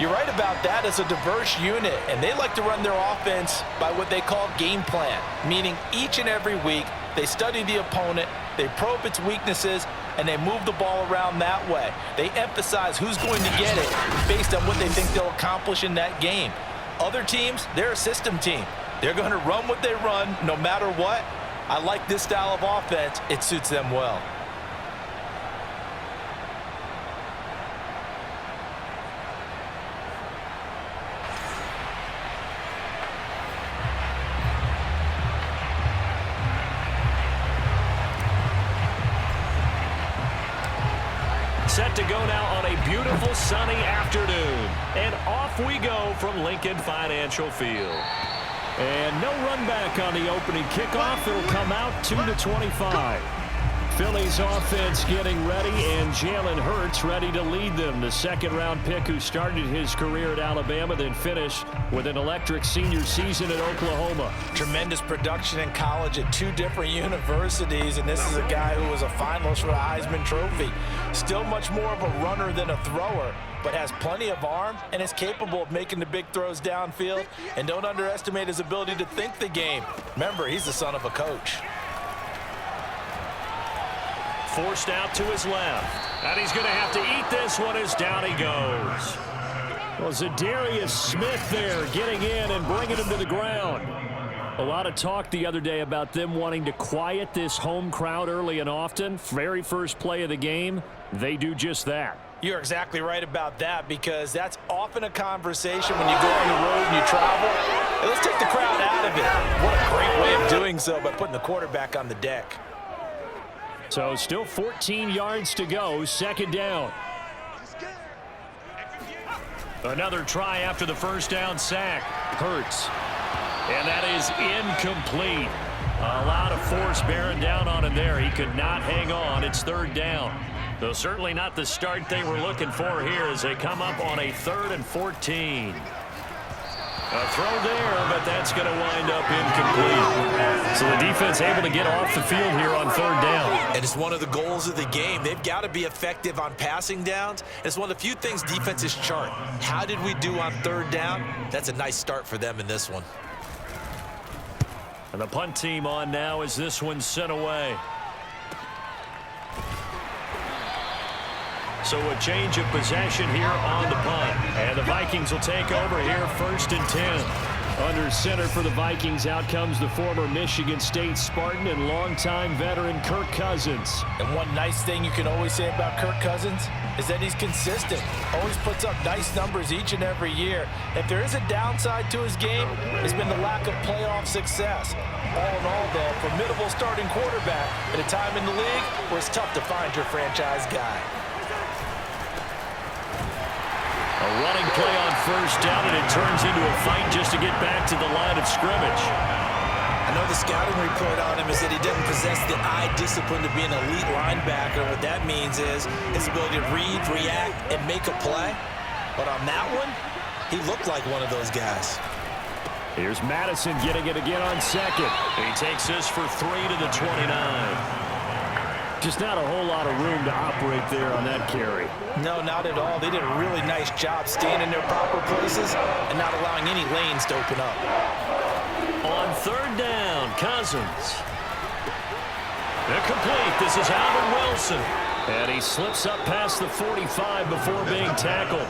You're right about that. As a diverse unit, and they like to run their offense by what they call game plan, meaning each and every week they study the opponent, they probe its weaknesses, and they move the ball around that way. They emphasize who's going to get it based on what they think they'll accomplish in that game. Other teams, they're a system team. They're going to run what they run no matter what. I like this style of offense. It suits them well. Set to go now on a beautiful sunny afternoon. And off we go from Lincoln Financial Field. And no run back on the opening kickoff. It'll come out to the 25. Phillies offense getting ready, and Jalen Hurts ready to lead them. The second-round pick who started his career at Alabama, then finished with an electric senior season at Oklahoma. Tremendous production in college at 2 different universities, and this is a guy who was a finalist for the Heisman Trophy. Still much more of a runner than a thrower, but has plenty of arm and is capable of making the big throws downfield. And don't underestimate his ability to think the game. Remember, he's the son of a coach. Forced out to his left. And he's going to have to eat this one as down he goes. Well, Zadarius Smith there getting in and bringing him to the ground. A lot of talk the other day about them wanting to quiet this home crowd early and often. Very first play of the game, they do just that. You're exactly right about that, because that's often a conversation when you go on the road and you travel. Hey, let's take the crowd out of it. What a great way of doing so by putting the quarterback on the deck. So still 14 yards to go, second down. Another try after the first down sack. Hurts. And that is incomplete. A lot of force bearing down on him there. He could not hang on. It's third down. Though certainly not the start they were looking for here as they come up on a 3rd and 14. A throw there, but that's going to wind up incomplete. So the defense able to get off the field here on 3rd down. And it's one of the goals of the game. They've got to be effective on passing downs. It's one of the few things defenses chart. How did we do on 3rd down? That's a nice start for them in this one. And the punt team on now as this one's sent away. So a change of possession here on the punt. And the Vikings will take over here 1st and 10. Under center for the Vikings, out comes the former Michigan State Spartan and longtime veteran Kirk Cousins. And one nice thing you can always say about Kirk Cousins is that he's consistent. Always puts up nice numbers each and every year. If there is a downside to his game, it's been the lack of playoff success. All in all, though, formidable starting quarterback at a time in the league where it's tough to find your franchise guy. A running play on 1st down, and it turns into a fight just to get back to the line of scrimmage. I know the scouting report on him is that he doesn't possess the eye discipline to be an elite linebacker. What that means is his ability to read, react, and make a play. But on that one, he looked like one of those guys. Here's Madison getting it again on 2nd. He takes this for 3 to the 29. Just not a whole lot of room to operate there on that carry. No, not at all. They did a really nice job staying in their proper places and not allowing any lanes to open up. On 3rd down, Cousins. Incomplete. This is Alvin Wilson. And he slips up past the 45 before being tackled.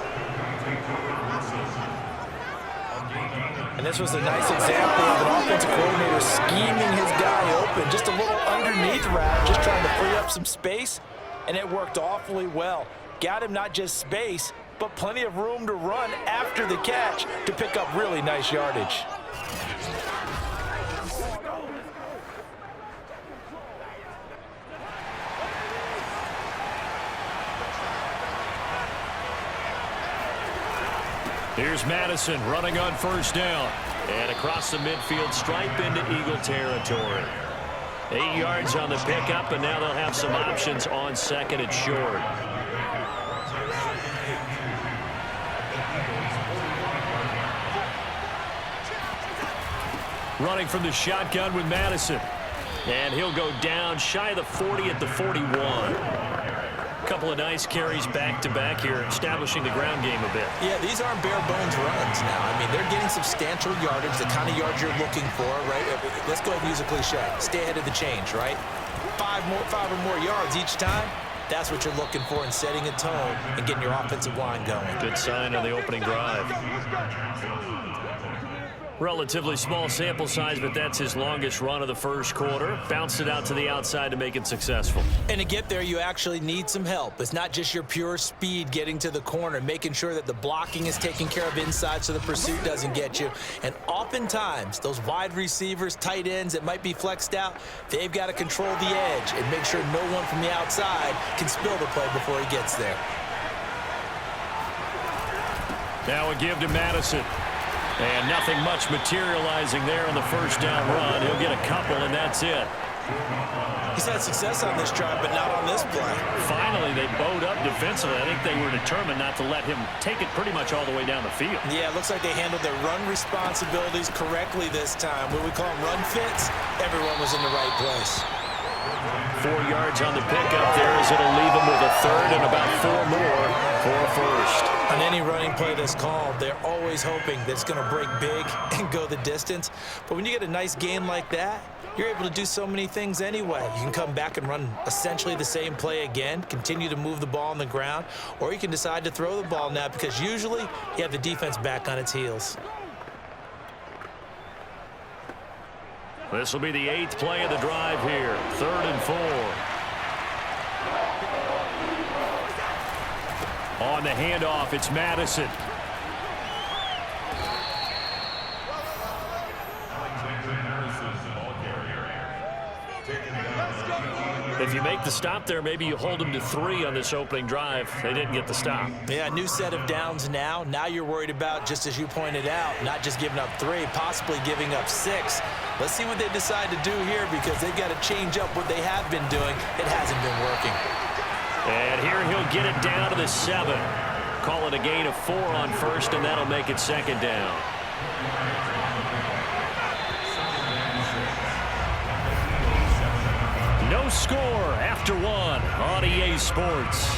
And this was a nice example of an offensive coordinator scheming his guy open. Just a little underneath route, just trying to free up some space, and it worked awfully well. Got him not just space, but plenty of room to run after the catch to pick up really nice yardage. Here's Madison running on 1st down. And across the midfield stripe into Eagle territory. 8 yards on the pickup, and now they'll have some options on 2nd and short. Running from the shotgun with Madison. And he'll go down shy of the 40 at the 41. couple of nice carries back-to-back here, establishing the ground game a bit. Yeah, these aren't bare-bones runs now. I mean, they're getting substantial yardage, the kind of yards you're looking for, right? Let's go ahead and use a cliche. Stay ahead of the change, right? Five or more yards each time. That's what you're looking for in setting a tone and getting your offensive line going. Good sign on the opening drive. Relatively small sample size, but that's his longest run of the first quarter. Bounced it out to the outside to make it successful. And to get there, you actually need some help. It's not just your pure speed getting to the corner, making sure that the blocking is taken care of inside so the pursuit doesn't get you. And oftentimes, those wide receivers, tight ends that might be flexed out, they've got to control the edge and make sure no one from the outside can spill the play before he gets there. Now a give to Madison. And nothing much materializing there on the first down run. He'll get a couple, and that's it. He's had success on this drive, but not on this play. Finally, they bowed up defensively. I think they were determined not to let him take it pretty much all the way down the field. Yeah, it looks like they handled their run responsibilities correctly this time. What we call them run fits, everyone was in the right place. 4 yards on the pickup there as it'll leave him with a third and about 4 more for a first. On any running play that's called, they're always hoping that it's going to break big and go the distance. But when you get a nice game like that, you're able to do so many things anyway. You can come back and run essentially the same play again, continue to move the ball on the ground, or you can decide to throw the ball now because usually you have the defense back on its heels. This will be the 8th play of the drive here. 3rd and 4. On the handoff, it's Madison. If you make the stop there, maybe you hold them to 3 on this opening drive. They didn't get the stop. Yeah, new set of downs now. Now you're worried about, just as you pointed out, not just giving up 3, possibly giving up 6. Let's see what they decide to do here because they've got to change up what they have been doing. It hasn't been working. And here he'll get it down to the 7. Call it a gain of 4 on first, and that'll make it 2nd down. No score after 1 on EA Sports.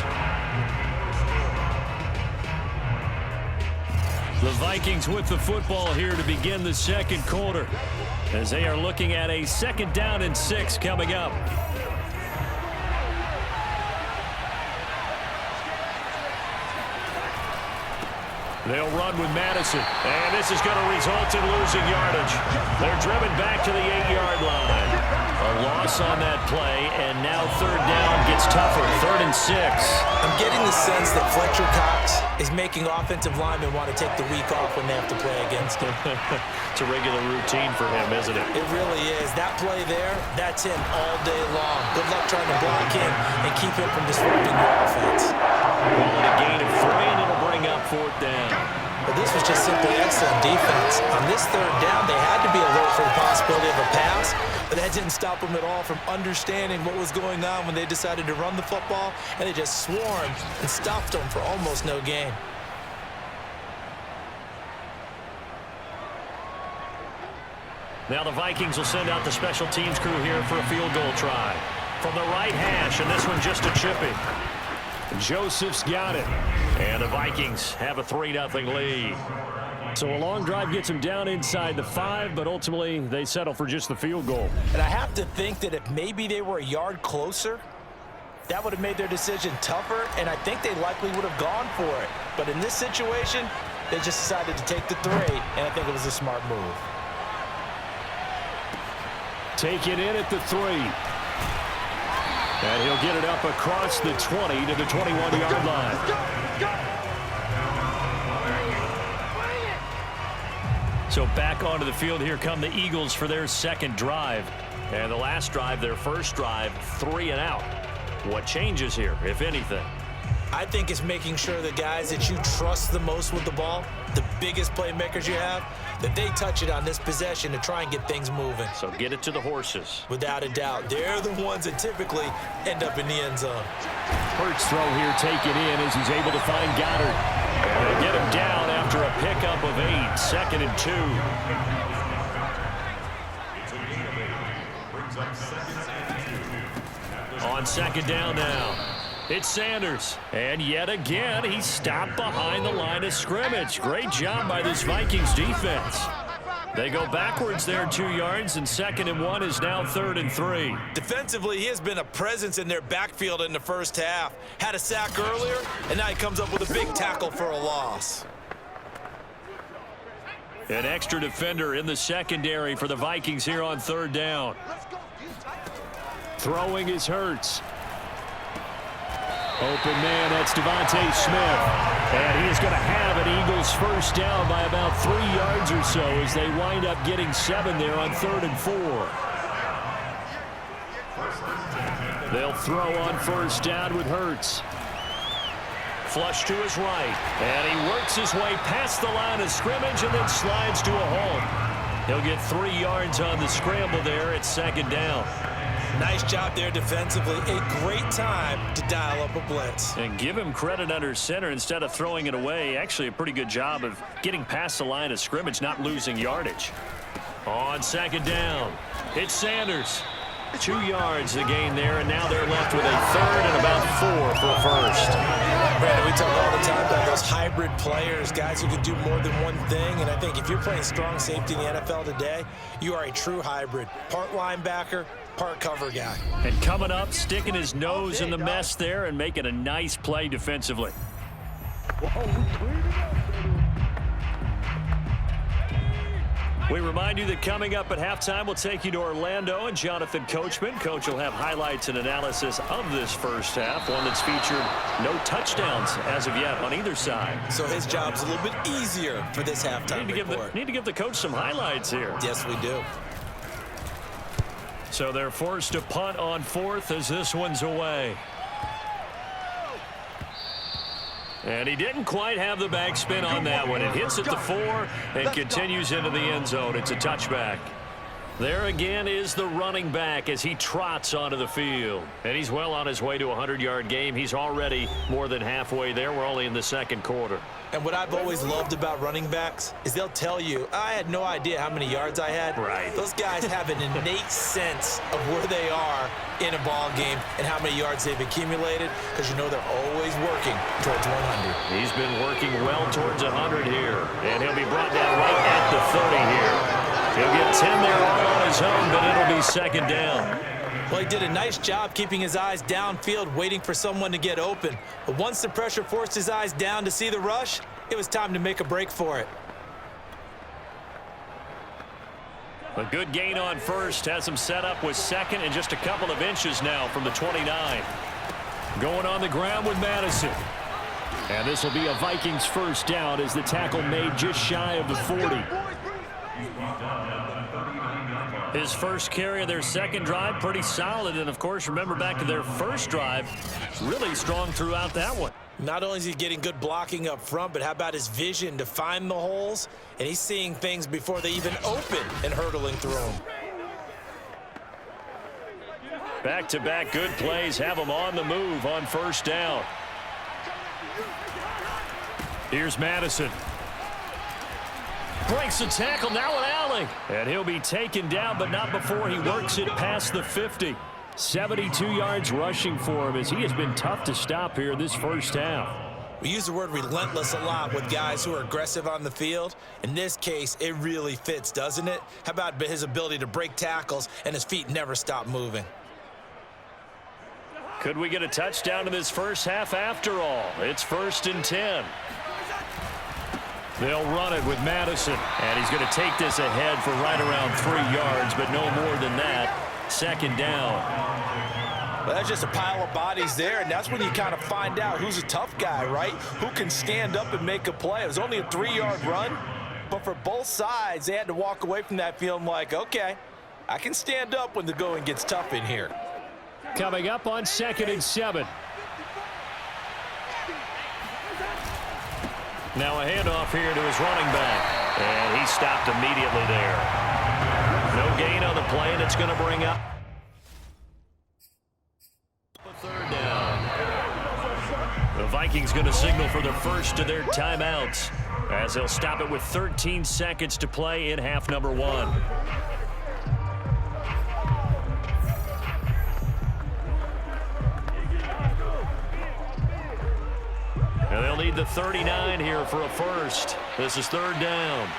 The Vikings with the football here to begin the second quarter as they are looking at a 2nd down and 6 coming up. They'll run with Madison, and this is going to result in losing yardage. They're driven back to the 8-yard line. A loss on that play, and now 3rd down gets tougher. 3rd and 6. I'm getting the sense that Fletcher Cox is making offensive linemen want to take the week off when they have to play against him. It's a regular routine for him, isn't it? It really is. That play there, that's him all day long. Good luck trying to block him and keep him from disrupting your offense. Call it a gain of 3, and it'll bring up 4th down. But this was just simply excellent defense. On this 3rd down, they had to be alert for the possibility of a pass, but that didn't stop them at all from understanding what was going on when they decided to run the football, and they just swarmed and stopped them for almost no gain. Now the Vikings will send out the special teams crew here for a field goal try. From the right hash, and this one just a chipping. Joseph's got it. And the Vikings have a 3-0 lead. So a long drive gets them down inside the 5, but ultimately they settle for just the field goal. And I have to think that if maybe they were a yard closer, that would have made their decision tougher, and I think they likely would have gone for it. But in this situation, they just decided to take the 3, and I think it was a smart move. Take it in at the 3. And he'll get it up across the 20 to the 21-yard line. So back onto the field, here come the Eagles for their 2nd drive. And the last drive, their first drive, 3 and out. What changes here, if anything? I think it's making sure the guys that you trust the most with the ball, the biggest playmakers you have, that they touch it on this possession to try and get things moving. So get it to the horses. Without a doubt. They're the ones that typically end up in the end zone. Hurts throw here taken in as he's able to find Goddard. And they get him down after a pickup of 8. 2nd and 2. On 2nd down now. It's Sanders. And yet again, he's stopped behind the line of scrimmage. Great job by this Vikings defense. They go backwards there 2 yards, and 2nd and 1 is now 3rd and 3. Defensively, he has been a presence in their backfield in the first half. Had a sack earlier, and now he comes up with a big tackle for a loss. An extra defender in the secondary for the Vikings here on 3rd down. Throwing is Hurts. Open man, that's Devontae Smith. And he is going to have an Eagles first down by about 3 yards or so as they wind up getting 7 there on 3rd and 4. They'll throw on first down with Hurts. Flush to his right. And he works his way past the line of scrimmage and then slides to a halt. He'll get 3 yards on the scramble there at 2nd down. Nice job there defensively. A great time to dial up a blitz. And give him credit under center instead of throwing it away. Actually a pretty good job of getting past the line of scrimmage, not losing yardage. On 2nd down, it's Sanders. 2 yards the gain there, and now they're left with a 3rd and about 4 for a first. Brandon, we talk all the time about those hybrid players, guys who can do more than one thing, and I think if you're playing strong safety in the NFL today, you are a true hybrid. Part linebacker, part cover guy. And coming up, sticking his nose in the mess there and making a nice play defensively. We remind you that coming up at halftime, we'll take you to Orlando and Jonathan Coachman. Coach will have highlights and analysis of this first half, one that's featured no touchdowns as of yet on either side. So his job's a little bit easier for this halftime report. Need to give the coach some highlights here. Yes, we do. So they're forced to punt on 4th as this one's away. And he didn't quite have the backspin on that one. It hits at the 4 and continues into the end zone. It's a touchback. There again is the running back as he trots onto the field. And he's well on his way to a 100-yard game. He's already more than halfway there. We're only in the 2nd quarter. And what I've always loved about running backs is they'll tell you, I had no idea how many yards I had. Right. Those guys have an innate sense of where they are in a ball game and how many yards they've accumulated, because you know they're always working towards 100. He's been working well towards 100 here. And he'll be brought down right at the 30 here. He'll get 10 there all on his own, but it'll be 2nd down. Well, he did a nice job keeping his eyes downfield, waiting for someone to get open. But once the pressure forced his eyes down to see the rush, it was time to make a break for it. A good gain on first has him set up with 2nd and just a couple of inches now from the 29. Going on the ground with Madison. And this will be a Vikings first down as the tackle made just shy of the 40. His first carry of their 2nd drive, pretty solid. And, of course, remember back to their first drive, really strong throughout that one. Not only is he getting good blocking up front, but how about his vision to find the holes? And he's seeing things before they even open and hurdling through them. Back-to-back good plays have him on the move on first down. Here's Madison. Breaks the tackle, now an alley. And he'll be taken down, but not before he works it past the 50. 72 yards rushing for him as he has been tough to stop here this first half. We use the word relentless a lot with guys who are aggressive on the field. In this case, it really fits, doesn't it? How about his ability to break tackles and his feet never stop moving? Could we get a touchdown in this first half after all? It's 1st and 10. They'll run it with Madison, and he's going to take this ahead for right around 3 yards, but no more than that. 2nd down. Well, that's just a pile of bodies there, and that's when you kind of find out who's a tough guy, right? Who can stand up and make a play. It was only a 3-yard run, but for both sides, they had to walk away from that feeling like, okay, I can stand up when the going gets tough in here. Coming up on 2nd and 7. Now a handoff here to his running back. And he stopped immediately there. No gain on the play, and it's going to bring up a 3rd down. The Vikings going to signal for the first of their timeouts as they'll stop it with 13 seconds to play in half number 1. And they'll need the 39 here for a first. This is third down.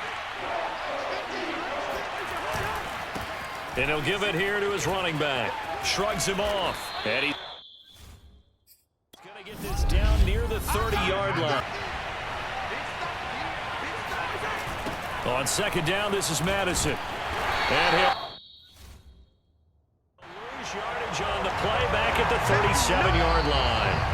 And he'll give it here to his running back. Shrugs him off. And he's going to get this down near the 30-yard line. On second down, this is Madison. And he'll lose yardage on the play back at the 37-yard line.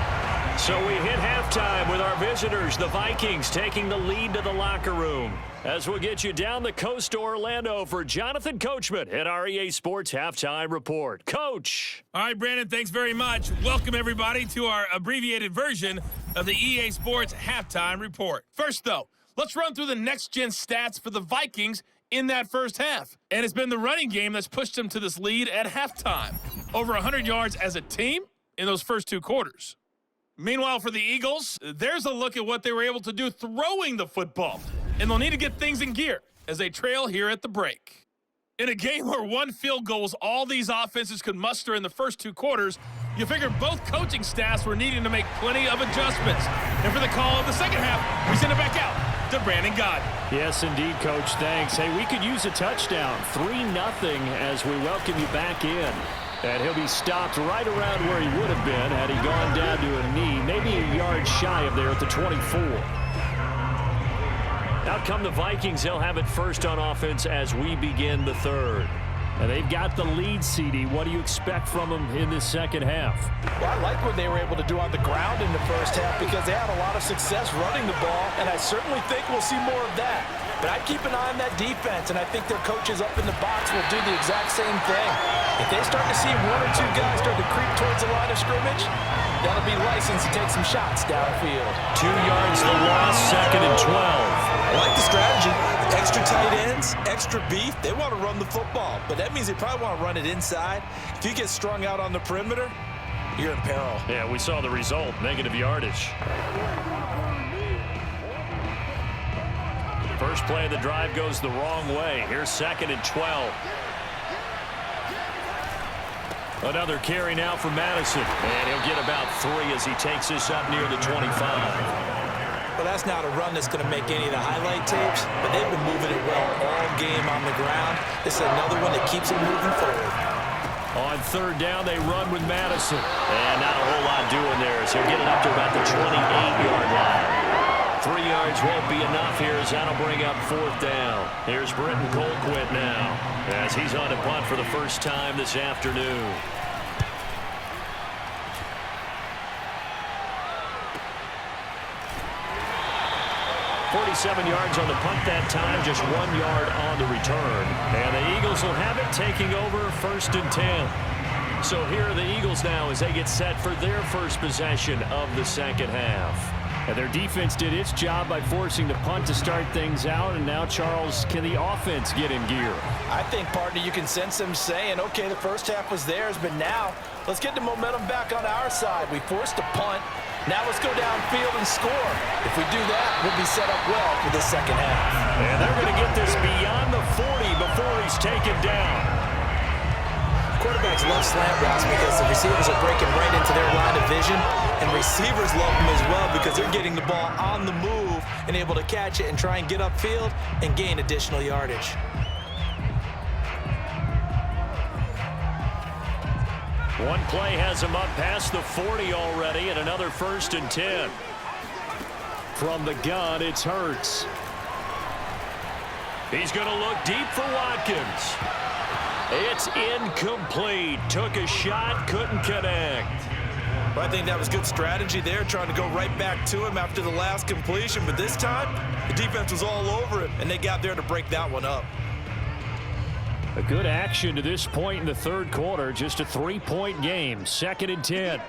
So we hit halftime with our visitors, the Vikings, taking the lead to the locker room. As we'll get you down the coast to Orlando for Jonathan Coachman at our EA Sports Halftime Report. Coach. All right, Brandon, thanks very much. Welcome, everybody, to our abbreviated version of the EA Sports Halftime Report. First, though, let's run through the next-gen stats for the Vikings in that first half. And it's been the running game that's pushed them to this lead at halftime. Over 100 yards as a team in those first two quarters. Meanwhile, for the Eagles, there's a look at what they were able to do throwing the football. And they'll need to get things in gear as they trail here at the break. In a game where one field goal was all these offenses could muster in the first two quarters, you figure both coaching staffs were needing to make plenty of adjustments. And for the call of the second half, we send it back out to Brandon Gaudin. Yes, indeed, Coach. Thanks. Hey, we could use a touchdown. 3-0 as we welcome you back in. And he'll be stopped right around where he would have been had he gone down to a knee, maybe a yard shy of there at the 24. Out come the Vikings. They'll have it first on offense as we begin the third. And they've got the lead, CD. What do you expect from them in this second half? Well, I like what they were able to do on the ground in the first half because they had a lot of success running the ball, and I certainly think we'll see more of that. But I'd keep an eye on that defense, and I think their coaches up in the box will do the exact same thing. If they start to see one or two guys start to creep towards the line of scrimmage, that'll be license to take some shots downfield. 2 yards the loss, second and 12. I like the strategy. Extra tight ends, extra beef. They want to run the football, but that means they probably want to run it inside. If you get strung out on the perimeter, you're in peril. Yeah, we saw the result, negative yardage. First play of the drive goes the wrong way. Here's second and 12. Another carry now for Madison. And he'll get about 3 as he takes this up near the 25. Well, that's not a run that's going to make any of the highlight tapes, but they've been moving it well all game on the ground. This is another one that keeps them moving forward. On third down, they run with Madison. And not a whole lot doing there as he'll get it up to about the 28-yard line. 3 yards won't be enough here as that'll bring up fourth down. Here's Britton Colquitt now as he's on a punt for the first time this afternoon. .47 yards on the punt that time, just 1 yard on the return. And the Eagles will have it taking over first and 10. So here are the Eagles now as they get set for their first possession of the second half. And their defense did its job by forcing the punt to start things out. And now, Charles, can the offense get in gear? I think, partner, you can sense them saying, okay, the first half was theirs, but now let's get the momentum back on our side. We forced a punt. Now let's go downfield and score. If we do that, we'll be set up well for the second half. And they're going to get this beyond the 40 before he's taken down. Quarterbacks love slant routes because the receivers are breaking right into their line of vision, and receivers love them as well because they're getting the ball on the move and able to catch it and try and get upfield and gain additional yardage. One play has him up past the 40 already, and another first and 10. From the gun, it's Hurts. He's going to look deep for Watkins. It's incomplete. Took a shot, couldn't connect. Well, I think that was good strategy there, trying to go right back to him after the last completion. But this time, the defense was all over him, and they got there to break that one up. A good action to this point in the third quarter. Just a 3-point game. Second and 10.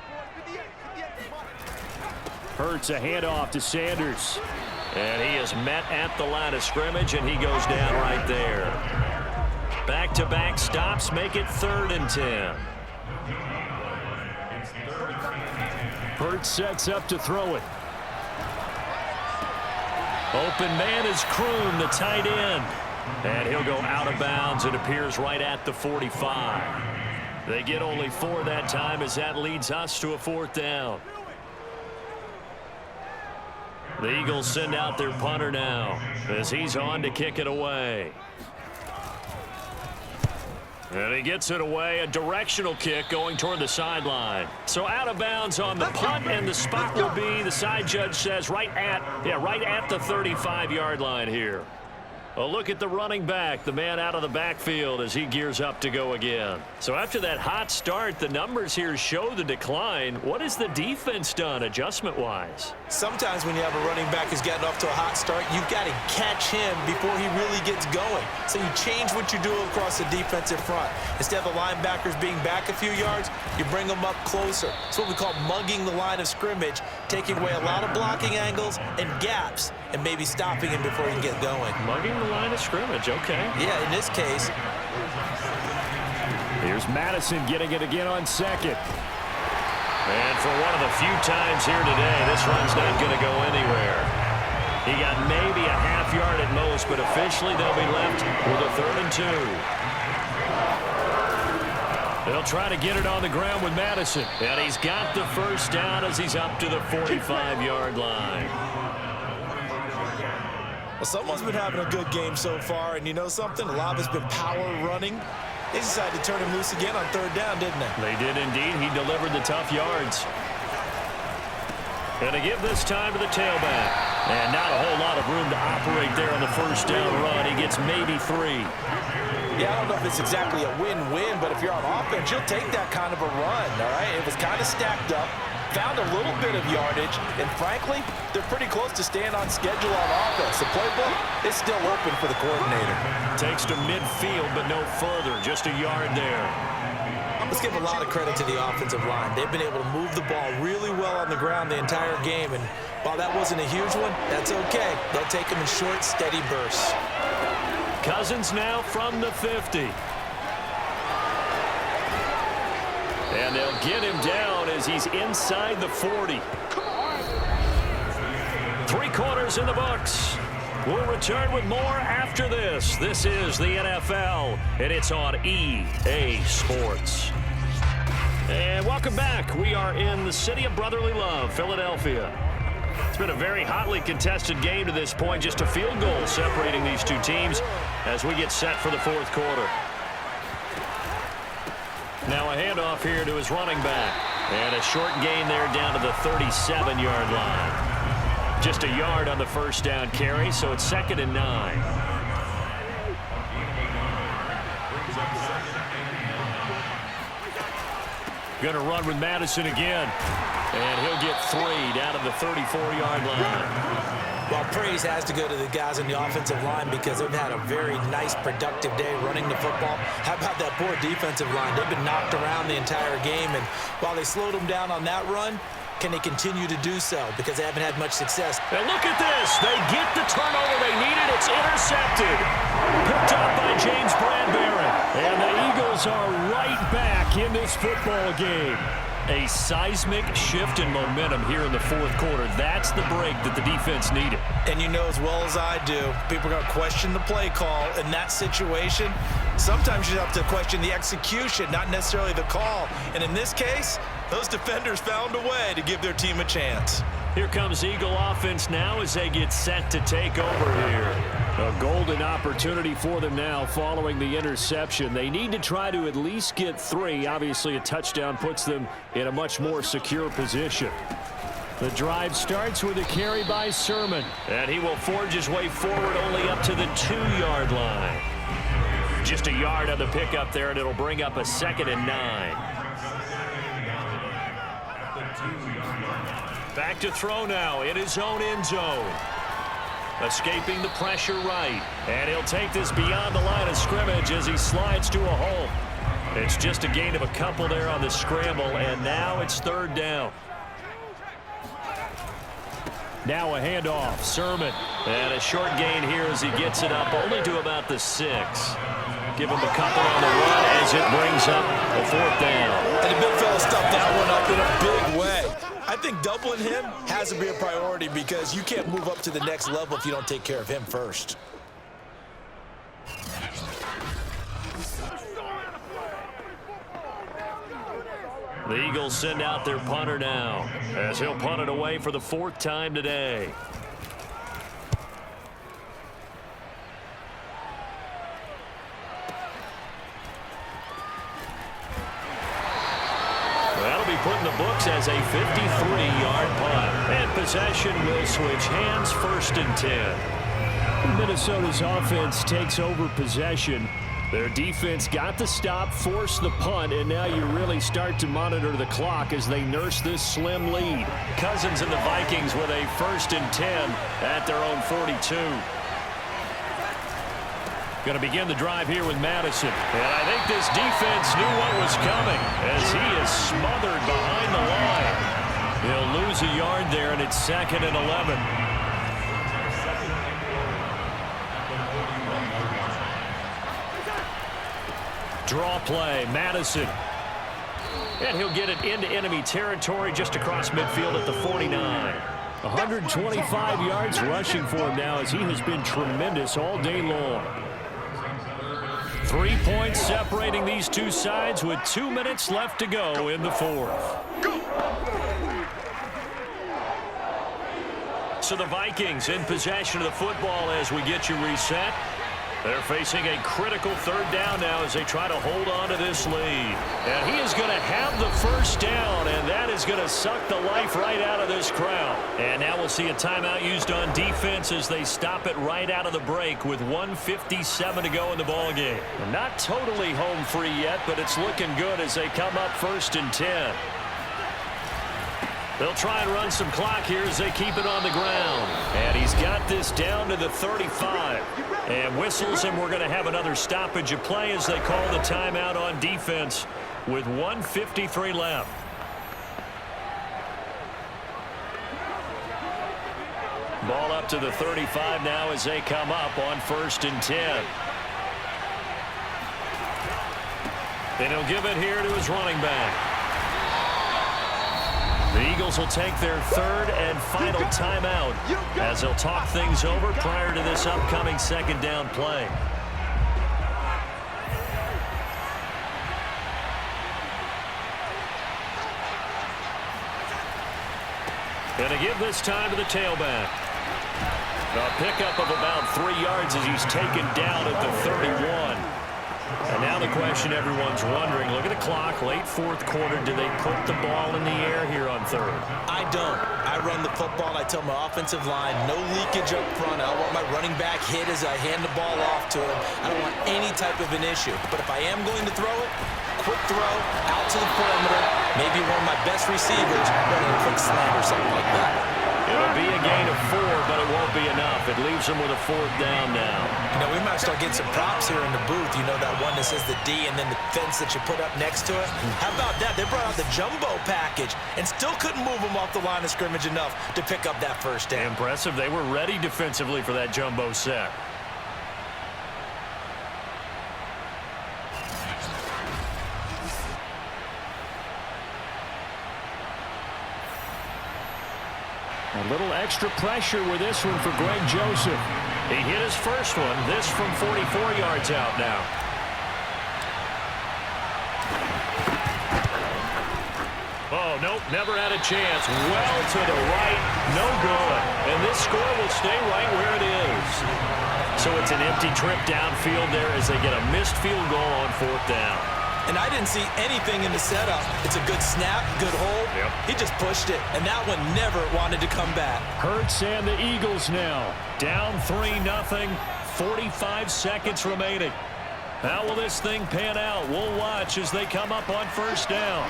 Hurts a handoff to Sanders. And he is met at the line of scrimmage, and he goes down right there. Back-to-back stops make it third and 10. Hurts sets up to throw it. Open man is Kroon, the tight end. And he'll go out of bounds. It appears right at the 45. They get only 4 that time as that leads us to a fourth down. The Eagles send out their punter now as he's on to kick it away. And he gets it away, a directional kick going toward the sideline. So out of bounds on the punt, and the spot will be, the side judge says, right at the 35-yard line here. A look at the running back, the man out of the backfield as he gears up to go again. So after that hot start, the numbers here show the decline. What has the defense done adjustment-wise? Sometimes when you have a running back who's getting off to a hot start, you've got to catch him before he really gets going. So you change what you do across the defensive front. Instead of the linebackers being back a few yards, you bring them up closer. It's what we call mugging the line of scrimmage, taking away a lot of blocking angles and gaps, and maybe stopping him before he can get going. Mugging the line of scrimmage, okay. Yeah, in this case. Here's Madison getting it again on second. And for one of the few times here today, this run's not going to go anywhere. He got maybe a half yard at most, but officially they'll be left with a 3rd and 2. They'll try to get it on the ground with Madison. And he's got the first down as he's up to the 45-yard line. Well, someone's been having a good game so far, and you know something? A lot of it's been power running. They decided to turn him loose again on 3rd down, didn't they? They did indeed. He delivered the tough yards. And to give this time to the tailback. And not a whole lot of room to operate there on the first down run. He gets maybe 3. Yeah, I don't know if it's exactly a win-win, but if you're on offense, you'll take that kind of a run, all right? It was kind of stacked up, found a little bit of yardage, and frankly, they're pretty close to staying on schedule on offense. The playbook is still open for the coordinator. Takes to midfield, but no further, just a yard there. Let's give a lot of credit to the offensive line. They've been able to move the ball really well on the ground the entire game, and while that wasn't a huge one, that's okay. They'll take them in short, steady bursts. Cousins now from the 50. And they'll get him down as he's inside the 40. 3 quarters in the books. We'll return with more after this. This is the NFL, and it's on EA Sports. And welcome back. We are in the city of brotherly love, Philadelphia. It's been a very hotly contested game to this point. Just a field goal separating these two teams as we get set for the 4th quarter. Now a handoff here to his running back. And a short gain there down to the 37-yard line. Just a yard on the first down carry, so it's 2nd and 9. Going to run with Madison again. And he'll get 3 down to the 34-yard line. Well, praise has to go to the guys on the offensive line because they've had a very nice, productive day running the football. How about that poor defensive line? They've been knocked around the entire game, and while they slowed them down on that run, can they continue to do so? Because they haven't had much success. And look at this. They get the turnover they needed. It's intercepted. Picked up by James Bradbury. And the Eagles are right back in this football game. A seismic shift in momentum here in the 4th quarter. That's the break that the defense needed. And you know as well as I do, people are going to question the play call in that situation. Sometimes you have to question the execution, not necessarily the call. And in this case, those defenders found a way to give their team a chance. Here comes Eagle offense now as they get set to take over here. A golden opportunity for them now following the interception. They need to try to at least get 3. Obviously, a touchdown puts them in a much more secure position. The drive starts with a carry by Sermon. And he will forge his way forward only up to the 2-yard line. Just a yard on the pickup there, and it'll bring up a 2nd and 9. Back to throw now in his own end zone. Escaping the pressure right. And he'll take this beyond the line of scrimmage as he slides to a hole. It's just a gain of a couple there on the scramble, and now it's 3rd down. Now a handoff. Sermon. And a short gain here as he gets it up only to about the 6. Give him a couple on the run as it brings up a 4th down. And the big fella stuffed that one up in a big way. I think doubling him has to be a priority because you can't move up to the next level if you don't take care of him first. The Eagles send out their punter now as he'll punt it away for the 4th time today. in the books as a 53-yard punt. And possession will switch hands, 1st and 10. Minnesota's offense takes over possession. Their defense got the stop, forced the punt, and now you really start to monitor the clock as they nurse this slim lead. Cousins and the Vikings with a 1st and 10 at their own 42. Going to begin the drive here with Madison. And I think this defense knew what was coming as he is smothered behind the line. He'll lose a yard there, and it's 2nd and 11. Draw play, Madison. And he'll get it into enemy territory just across midfield at the 49. 125 yards rushing for him now as he has been tremendous all day long. 3 points separating these two sides with 2 minutes left to go in the 4th. So the Vikings in possession of the football as we get you reset. They're facing a critical 3rd down now as they try to hold on to this lead. And he is going to have the 1st down, and that is going to suck the life right out of this crowd. And now we'll see a timeout used on defense as they stop it right out of the break with 1:57 to go in the ballgame. Not totally home free yet, but it's looking good as they come up 1st and 10. They'll try and run some clock here as they keep it on the ground. And he's got this down to the 35. And whistles, and we're going to have another stoppage of play as they call the timeout on defense with 1:53 left. Ball up to the 35 now as they come up on 1st and 10. And he'll give it here to his running back. The Eagles will take their 3rd and final timeout as they'll talk things over prior to this upcoming 2nd down play. Going to give this time to the tailback. A pickup of about 3 yards as he's taken down at the 31. And now the question everyone's wondering, look at the clock, late 4th quarter, do they put the ball in the air here on 3rd? I don't. I run the football, and I tell my offensive line, no leakage up front. I don't want my running back hit as I hand the ball off to him. I don't want any type of an issue. But if I am going to throw it, quick throw, out to the perimeter, maybe one of my best receivers running a quick slant or something like that. It'll be a gain of 4, but it won't be enough. It leaves them with a 4th down now. You know, we might start getting some props here in the booth. You know, that one that says the D and then the fence that you put up next to it. How about that? They brought out the jumbo package and still couldn't move them off the line of scrimmage enough to pick up that 1st down. Impressive. They were ready defensively for that jumbo set. A little extra pressure with this one for Greg Joseph. He hit his first one. This from 44 yards out now. Oh, nope, never had a chance. Well to the right, no good. And this score will stay right where it is. So it's an empty trip downfield there as they get a missed field goal on 4th down. And I didn't see anything in the setup. It's a good snap, good hold. Yep. He just pushed it, and that one never wanted to come back. Hurts and the Eagles now. Down 3-0, 45 seconds remaining. How will this thing pan out? We'll watch as they come up on 1st down.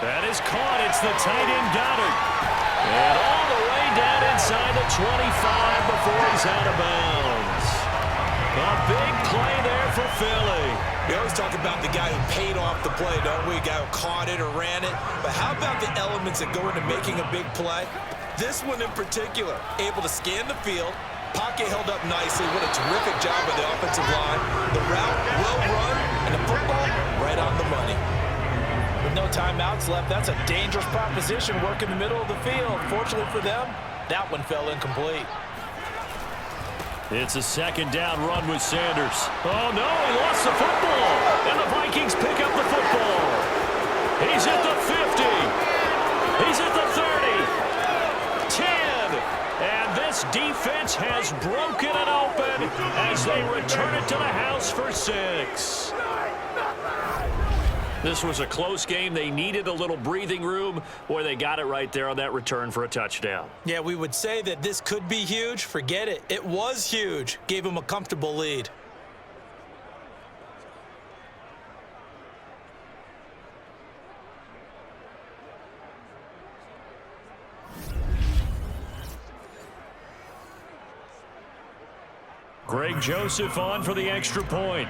That is caught. It's the tight end Goddard. And all the way down inside the 25 before he's out of bounds. A big play there for Philly. We always talk about the guy who paid off the play, don't we? The guy who caught it or ran it. But how about the elements that go into making a big play? This one in particular, able to scan the field. Pocket held up nicely. What a terrific job by the offensive line. The route well run, and the football right on the money. With no timeouts left, that's a dangerous proposition, work in the middle of the field. Fortunately for them, that one fell incomplete. It's a 2nd down run with Sanders. Oh, no, he lost the football. And the Vikings pick up the football. He's at the 50. He's at the 30. 10. And this this defense has broken it open as they return it to the house for 6. This was a close game. They needed a little breathing room. Boy, they got it right there on that return for a touchdown. Yeah, we would say that this could be huge. Forget it. It was huge. Gave them a comfortable lead. Greg Joseph on for the extra point.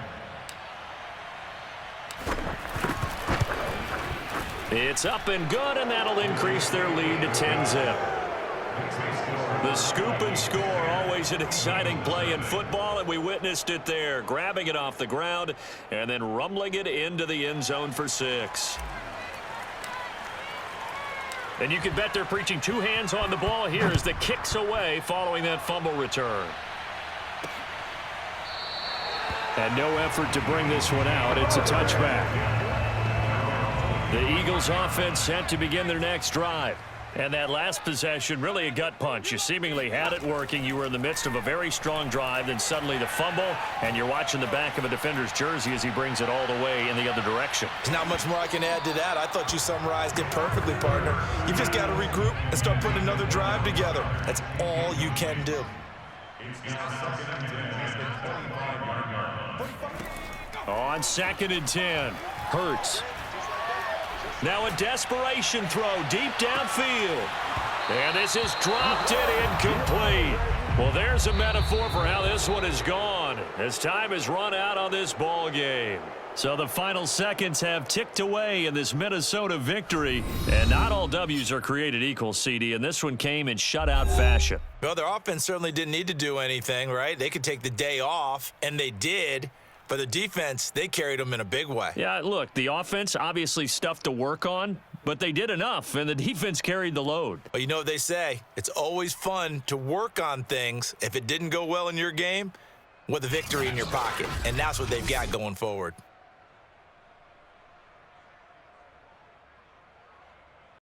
It's up and good, and that'll increase their lead to 10-zip. The scoop and score, always an exciting play in football, and we witnessed it there, grabbing it off the ground and then rumbling it into the end zone for 6. And you can bet they're preaching 2 hands on the ball here as the kick's away following that fumble return. And no effort to bring this one out. It's a touchback. The Eagles offense set to begin their next drive. And that last possession, really a gut punch. You seemingly had it working. You were in the midst of a very strong drive. Then suddenly the fumble, and you're watching the back of a defender's jersey as he brings it all the way in the other direction. There's not much more I can add to that. I thought you summarized it perfectly, partner. You just got to regroup and start putting another drive together. That's all you can do. On 2nd and 10, Hurts. Now a desperation throw deep downfield. And this is dropped it incomplete. Well, there's a metaphor for how this one is gone as time has run out on this ball game. So the final seconds have ticked away in this Minnesota victory. And not all W's are created equal, CD, and this one came in shutout fashion. Well, their offense certainly didn't need to do anything, right? They could take the day off, and they did. But the defense, they carried them in a big way. Yeah, look, the offense obviously stuff to work on, but they did enough, and the defense carried the load. Well, you know what they say. It's always fun to work on things if it didn't go well in your game with a victory in your pocket, and that's what they've got going forward.